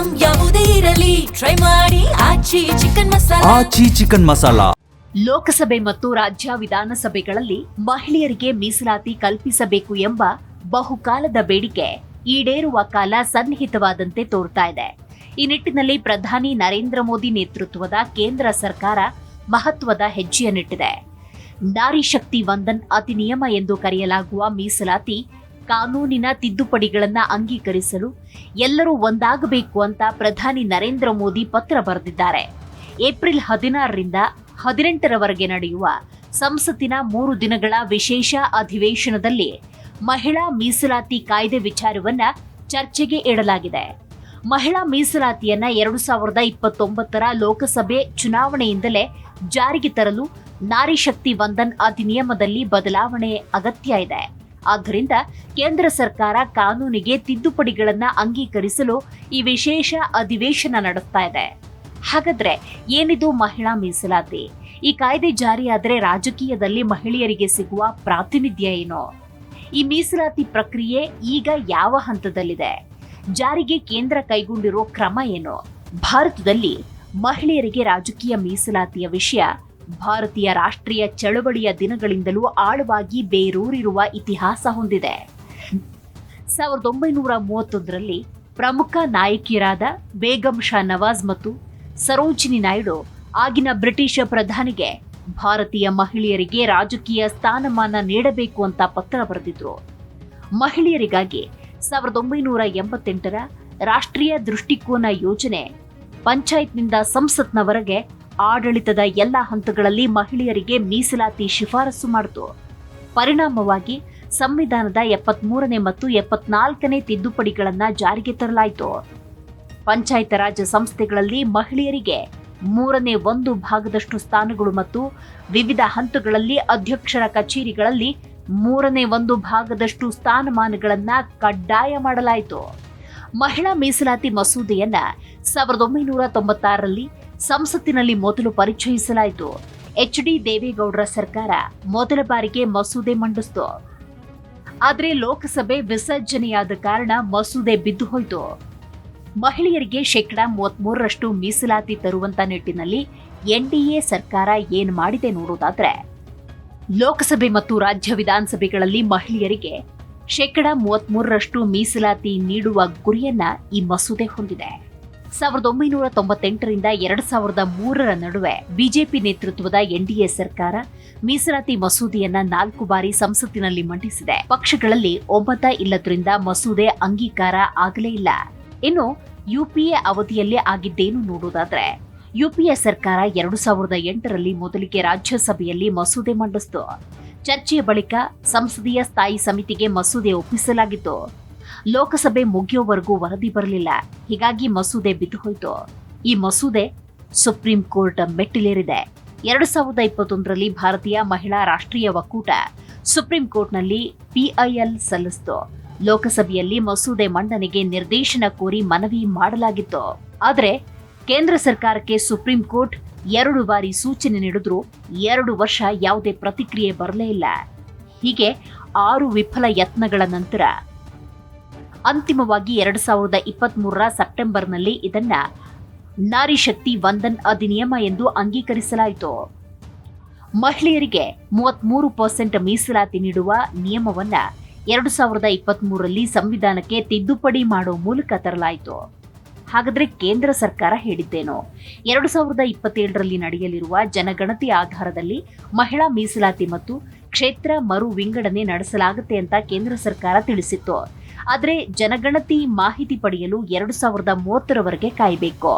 Item ಯಾವುದೇ ಇರಲಿ try ಮಾಡಿ ಆಚಿ ಚಿಕನ್ ಮಸಾಲಾ. ಲೋಕಸಭೆ ಮತ್ತು ರಾಜ್ಯ ವಿಧಾನಸಭೆಗಳಲ್ಲಿ ಮಹಿಳೆಯರಿಗೆ ಮೀಸಲಾತಿ ಕಲ್ಪಿಸಬೇಕು ಎಂಬ ಬಹುಕಾಲದ ಬೇಡಿಕೆ ಈಡೇರುವ ಕಾಲ ಸನ್ನಿಹಿತವಾದಂತೆ ತೋರ್ತಾ ಇದೆ. ಈ ನಿಟ್ಟಿನಲ್ಲಿ ಪ್ರಧಾನಿ ನರೇಂದ್ರ ಮೋದಿ ನೇತೃತ್ವದ ಕೇಂದ್ರ ಸರ್ಕಾರ ಮಹತ್ವದ ಹೆಜ್ಜೆಯನ್ನಿಟ್ಟಿದೆ. ನಾರಿ ಶಕ್ತಿ ವಂದನ್ ಅಧಿನಿಯಮ ಎಂದು ಕರೆಯಲಾಗುವ ಮೀಸಲಾತಿ ಕಾನೂನಿನ ತಿದ್ದುಪಡಿಗಳನ್ನು ಅಂಗೀಕರಿಸಲು ಎಲ್ಲರೂ ಒಂದಾಗಬೇಕು ಅಂತ ಪ್ರಧಾನಿ ನರೇಂದ್ರ ಮೋದಿ ಪತ್ರ ಬರೆದಿದ್ದಾರೆ. ಏಪ್ರಿಲ್ 16ರಿಂದ 18ರವರೆಗೆ ನಡೆಯುವ ಸಂಸತ್ತಿನ 3 ದಿನಗಳ ವಿಶೇಷ ಅಧಿವೇಶನದಲ್ಲಿ ಮಹಿಳಾ ಮೀಸಲಾತಿ ಕಾಯ್ದೆ ವಿಚಾರವನ್ನ ಚರ್ಚೆಗೆ ಇಡಲಾಗಿದೆ. ಮಹಿಳಾ ಮೀಸಲಾತಿಯನ್ನ 2029ರ ಲೋಕಸಭೆ ಚುನಾವಣೆಯಿಂದಲೇ ಜಾರಿಗೆ ತರಲು ನಾರಿ ಶಕ್ತಿ ವಂದನ್ ಅಧಿನಿಯಮದಲ್ಲಿ ಬದಲಾವಣೆ ಅಗತ್ಯ ಇದೆ. ಆದ್ದರಿಂದ ಕೇಂದ್ರ ಸರ್ಕಾರ ಕಾನೂನಿಗೆ ತಿದ್ದುಪಡಿಗಳನ್ನು ಅಂಗೀಕರಿಸಲು ಈ ವಿಶೇಷ ಅಧಿವೇಶನ ನಡೆಸ್ತಾ ಇದೆ. ಹಾಗಾದ್ರೆ ಏನಿದು ಮಹಿಳಾ ಮೀಸಲಾತಿ? ಈ ಕಾಯ್ದೆ ಜಾರಿಯಾದರೆ ರಾಜಕೀಯದಲ್ಲಿ ಮಹಿಳೆಯರಿಗೆ ಸಿಗುವ ಪ್ರಾತಿನಿಧ್ಯ ಏನು? ಈ ಮೀಸಲಾತಿ ಪ್ರಕ್ರಿಯೆ ಈಗ ಯಾವ ಹಂತದಲ್ಲಿದೆ? ಜಾರಿಗೆ ಕೇಂದ್ರ ಕೈಗೊಂಡಿರೋ ಕ್ರಮ ಏನು? ಭಾರತದಲ್ಲಿ ಮಹಿಳೆಯರಿಗೆ ರಾಜಕೀಯ ಮೀಸಲಾತಿಯ ವಿಷಯ ಭಾರತೀಯ ರಾಷ್ಟ್ರೀಯ ಚಳವಳಿಯ ದಿನಗಳಿಂದಲೂ ಆಳವಾಗಿ ಬೇರೂರಿರುವ ಇತಿಹಾಸ ಹೊಂದಿದೆ. 1931ರಲ್ಲಿ ಪ್ರಮುಖ ನಾಯಕಿಯರಾದ ಬೇಗಂ ಶಾ ನವಾಜ್ ಮತ್ತು ಸರೋಜಿನಿ ನಾಯ್ಡು ಆಗಿನ ಬ್ರಿಟಿಷ್ ಪ್ರಧಾನಿಗೆ ಭಾರತೀಯ ಮಹಿಳೆಯರಿಗೆ ರಾಜಕೀಯ ಸ್ಥಾನಮಾನ ನೀಡಬೇಕು ಅಂತ ಪತ್ರ ಬರೆದಿದ್ರು. ಮಹಿಳೆಯರಿಗಾಗಿ 1988ರ ರಾಷ್ಟ್ರೀಯ ದೃಷ್ಟಿಕೋನ ಯೋಜನೆ ಪಂಚಾಯತ್ನಿಂದ ಸಂಸತ್ನವರೆಗೆ ಆಡಳಿತದ ಎಲ್ಲ ಹಂತಗಳಲ್ಲಿ ಮಹಿಳೆಯರಿಗೆ ಮೀಸಲಾತಿ ಶಿಫಾರಸು ಮಾಡಿತು. ಪರಿಣಾಮವಾಗಿ ಸಂವಿಧಾನದ 73ನೇ ಮತ್ತು 74ನೇ ತಿದ್ದುಪಡಿಗಳನ್ನು ಜಾರಿಗೆ ತರಲಾಯಿತು. ಪಂಚಾಯತ್ ರಾಜ್ ಸಂಸ್ಥೆಗಳಲ್ಲಿ ಮಹಿಳೆಯರಿಗೆ 1/3 ಸ್ಥಾನಗಳು ಮತ್ತು ವಿವಿಧ ಹಂತಗಳಲ್ಲಿ ಅಧ್ಯಕ್ಷರ ಕಚೇರಿಗಳಲ್ಲಿ 1/3 ಸ್ಥಾನಮಾನಗಳನ್ನು ಕಡ್ಡಾಯ ಮಾಡಲಾಯಿತು. ಮಹಿಳಾ ಮೀಸಲಾತಿ ಮಸೂದೆಯನ್ನ 1996ರಲ್ಲಿ ಸಂಸತ್ತಿನಲ್ಲಿ ಮೊದಲು ಪರಿಚಯಿಸಲಾಯಿತು. ಎಚ್.ಡಿ. ದೇವೇಗೌಡರ ಸರ್ಕಾರ ಮೊದಲ ಬಾರಿಗೆ ಮಸೂದೆ ಮಂಡಿಸಿತು. ಆದರೆ ಲೋಕಸಭೆ ವಿಸರ್ಜನೆಯಾದ ಕಾರಣ ಮಸೂದೆ ಬಿದ್ದು ಹೋಯಿತು. ಮಹಿಳೆಯರಿಗೆ 33% ಮೀಸಲಾತಿ ತರುವಂತ ನಿಟ್ಟಿನಲ್ಲಿ ಎನ್ಡಿಎ ಸರ್ಕಾರ ಏನು ಮಾಡಿದೆ ನೋಡೋದಾದ್ರೆ, ಲೋಕಸಭೆ ಮತ್ತು ರಾಜ್ಯ ವಿಧಾನಸಭೆಗಳಲ್ಲಿ ಮಹಿಳೆಯರಿಗೆ 33% ಮೀಸಲಾತಿ ನೀಡುವ ಗುರಿಯನ್ನ ಈ ಮಸೂದೆ ಹೊಂದಿದೆ. 1998ರಿಂದ 2003ರ ನಡುವೆ ಬಿಜೆಪಿ ನೇತೃತ್ವದ ಎನ್ಡಿಎ ಸರ್ಕಾರ ಮೀಸಲಾತಿ ಮಸೂದೆಯನ್ನ 4 ಬಾರಿ ಸಂಸತ್ತಿನಲ್ಲಿ ಮಂಡಿಸಿದೆ. ಪಕ್ಷಗಳಲ್ಲಿ ಒಮ್ಮತ ಇಲ್ಲದ್ರಿಂದ ಮಸೂದೆ ಅಂಗೀಕಾರ ಆಗಲೇ ಇಲ್ಲ. ಇನ್ನು ಯುಪಿಎ ಅವಧಿಯಲ್ಲಿ ಆಗಿದ್ದೇನು ನೋಡೋದಾದ್ರೆ, ಯುಪಿಎ ಸರ್ಕಾರ 2008ರಲ್ಲಿ ಮೊದಲಿಗೆ ರಾಜ್ಯಸಭೆಯಲ್ಲಿ ಮಸೂದೆ ಮಂಡಿಸಿತು. ಚರ್ಚೆಯ ಬಳಿಕ ಸಂಸದೀಯ ಸ್ಥಾಯಿ ಸಮಿತಿಗೆ ಮಸೂದೆ ಒಪ್ಪಿಸಲಾಗಿತ್ತು. ಲೋಕಸಭೆ ಮುಗಿಯೋವರೆಗೂ ವರದಿ ಬರಲಿಲ್ಲ. ಹೀಗಾಗಿ ಮಸೂದೆ ಬಿದ್ದು ಹೋಯಿತು. ಈ ಮಸೂದೆ ಸುಪ್ರೀಂ ಕೋರ್ಟ್ ಮೆಟ್ಟಿಲೇರಿದೆ. 2021ರಲ್ಲಿ ಭಾರತೀಯ ಮಹಿಳಾ ರಾಷ್ಟ್ರೀಯ ಒಕ್ಕೂಟ ಸುಪ್ರೀಂ ಕೋರ್ಟ್ನಲ್ಲಿ ಪಿಐಎಲ್ ಸಲ್ಲಿಸಿತು. ಲೋಕಸಭೆಯಲ್ಲಿ ಮಸೂದೆ ಮಂಡನೆಗೆ ನಿರ್ದೇಶನ ಕೋರಿ ಮನವಿ ಮಾಡಲಾಗಿತ್ತು. ಆದರೆ ಕೇಂದ್ರ ಸರ್ಕಾರಕ್ಕೆ ಸುಪ್ರೀಂ ಕೋರ್ಟ್ 2 ಬಾರಿ ಸೂಚನೆ ನೀಡಿದ್ರೂ 2 ವರ್ಷ ಯಾವುದೇ ಪ್ರತಿಕ್ರಿಯೆ ಬರಲೇ ಇಲ್ಲ. ಹೀಗೆ 6 ವಿಫಲ ಯತ್ನಗಳ ನಂತರ ಅಂತಿಮವಾಗಿ 2023ರ ಸೆಪ್ಟೆಂಬರ್ನಲ್ಲಿ ಇದನ್ನ ನಾರಿ ಶಕ್ತಿ ವಂದನ್ ಅಧಿನಿಯಮ ಎಂದು ಅಂಗೀಕರಿಸಲಾಯಿತು. ಮಹಿಳೆಯರಿಗೆ 33% ಮೀಸಲಾತಿ ನೀಡುವ ನಿಯಮವನ್ನ 2023ರಲ್ಲಿ ಸಂವಿಧಾನಕ್ಕೆ ತಿದ್ದುಪಡಿ ಮಾಡುವ ಮೂಲಕ ತರಲಾಯಿತು. ಹಾಗಾದ್ರೆ ಕೇಂದ್ರ ಸರ್ಕಾರ ಹೇಳಿದ್ದೇನು? 2027ರಲ್ಲಿ ನಡೆಯಲಿರುವ ಜನಗಣತಿ ಆಧಾರದಲ್ಲಿ ಮಹಿಳಾ ಮೀಸಲಾತಿ ಮತ್ತು ಕ್ಷೇತ್ರ ಮರು ವಿಂಗಡಣೆ ನಡೆಸಲಾಗುತ್ತೆ ಅಂತ ಕೇಂದ್ರ ಸರ್ಕಾರ ತಿಳಿಸಿತ್ತು. ಆದರೆ ಜನಗಣತಿ ಮಾಹಿತಿ ಪಡೆಯಲು 2030ರವರೆಗೆ ಕಾಯಬೇಕು.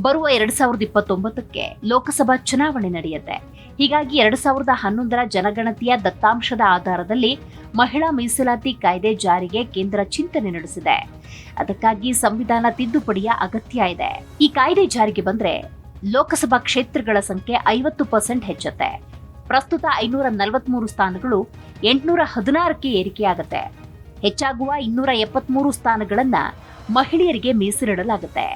ಬರುವ 2029ಕ್ಕೆ ಲೋಕಸಭಾ ಚುನಾವಣೆ ನಡೆಯುತ್ತೆ. ಹೀಗಾಗಿ 2011ರ ಜನಗಣತಿಯ ದತ್ತಾಂಶದ ಆಧಾರದಲ್ಲಿ ಮಹಿಳಾ ಮೀಸಲಾತಿ ಕಾಯ್ದೆ ಜಾರಿಗೆ ಕೇಂದ್ರ ಚಿಂತನೆ ನಡೆಸಿದೆ. ಅದಕ್ಕಾಗಿ ಸಂವಿಧಾನ ತಿದ್ದುಪಡಿಯ ಅಗತ್ಯ ಇದೆ. ಈ ಕಾಯ್ದೆ ಜಾರಿಗೆ ಬಂದ್ರೆ ಲೋಕಸಭಾ ಕ್ಷೇತ್ರಗಳ ಸಂಖ್ಯೆ 50% ಹೆಚ್ಚುತ್ತೆ. ಪ್ರಸ್ತುತ 543 ಸ್ಥಾನಗಳು 816ಕ್ಕೆ ಏರಿಕೆಯಾಗುತ್ತೆ. ಹೆಚ್ಚಾಗುವ 273 ಸ್ಥಾನಗಳನ್ನ ಮಹಿಳೆಯರಿಗೆ ಮೀಸಲಿಡಲಾಗುತ್ತೆ.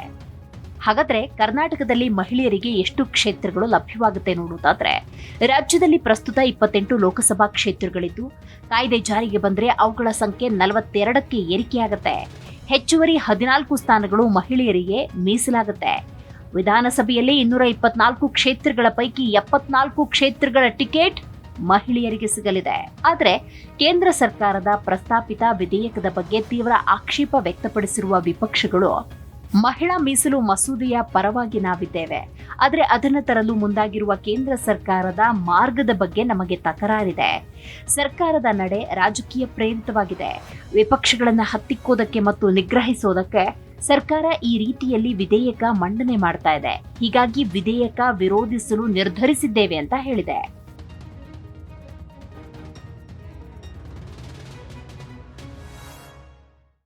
ಹಾಗಾದ್ರೆ ಕರ್ನಾಟಕದಲ್ಲಿ ಮಹಿಳೆಯರಿಗೆ ಎಷ್ಟು ಕ್ಷೇತ್ರಗಳು ಲಭ್ಯವಾಗುತ್ತೆ ನೋಡೋದಾದ್ರೆ, ರಾಜ್ಯದಲ್ಲಿ ಪ್ರಸ್ತುತ 28 ಲೋಕಸಭಾ ಕ್ಷೇತ್ರಗಳಿದ್ದು ಕಾಯ್ದೆ ಜಾರಿಗೆ ಬಂದ್ರೆ ಅವುಗಳ ಸಂಖ್ಯೆ 42ಕ್ಕೆ ಏರಿಕೆಯಾಗುತ್ತೆ. ಹೆಚ್ಚುವರಿ 14 ಸ್ಥಾನಗಳು ಮಹಿಳೆಯರಿಗೆ ಮೀಸಲಾಗುತ್ತೆ. ವಿಧಾನಸಭೆಯಲ್ಲಿ 224 ಕ್ಷೇತ್ರಗಳ ಪೈಕಿ 74 ಕ್ಷೇತ್ರಗಳ ಟಿಕೆಟ್ ಮಹಿಳೆಯರಿಗೆ ಸಿಗಲಿದೆ. ಆದರೆ ಕೇಂದ್ರ ಸರ್ಕಾರದ ಪ್ರಸ್ತಾಪಿತ ವಿಧೇಯಕದ ಬಗ್ಗೆ ತೀವ್ರ ಆಕ್ಷೇಪ ವ್ಯಕ್ತಪಡಿಸಿರುವ ವಿಪಕ್ಷಗಳು ಮಹಿಳಾ ಮೀಸಲು ಮಸೂದೆಯ ಪರವಾಗಿ ನಾವಿದ್ದೇವೆ, ಆದರೆ ಅದನ್ನು ತರಲು ಮುಂದಾಗಿರುವ ಕೇಂದ್ರ ಸರ್ಕಾರದ ಮಾರ್ಗದ ಬಗ್ಗೆ ನಮಗೆ ತಕರಾರಿದೆ. ಸರ್ಕಾರದ ನಡೆ ರಾಜಕೀಯ ಪ್ರೇರಿತವಾಗಿದೆ. ವಿಪಕ್ಷಗಳನ್ನು ಹತ್ತಿಕ್ಕೋದಕ್ಕೆ ಮತ್ತು ನಿಗ್ರಹಿಸೋದಕ್ಕೆ ಸರ್ಕಾರ ಈ ರೀತಿಯಲ್ಲಿ ವಿಧೇಯಕ ಮಂಡನೆ ಮಾಡ್ತಾ ಇದೆ. ಹೀಗಾಗಿ ವಿಧೇಯಕ ವಿರೋಧಿಸಲು ನಿರ್ಧರಿಸಿದ್ದೇವೆ ಅಂತ ಹೇಳಿದೆ.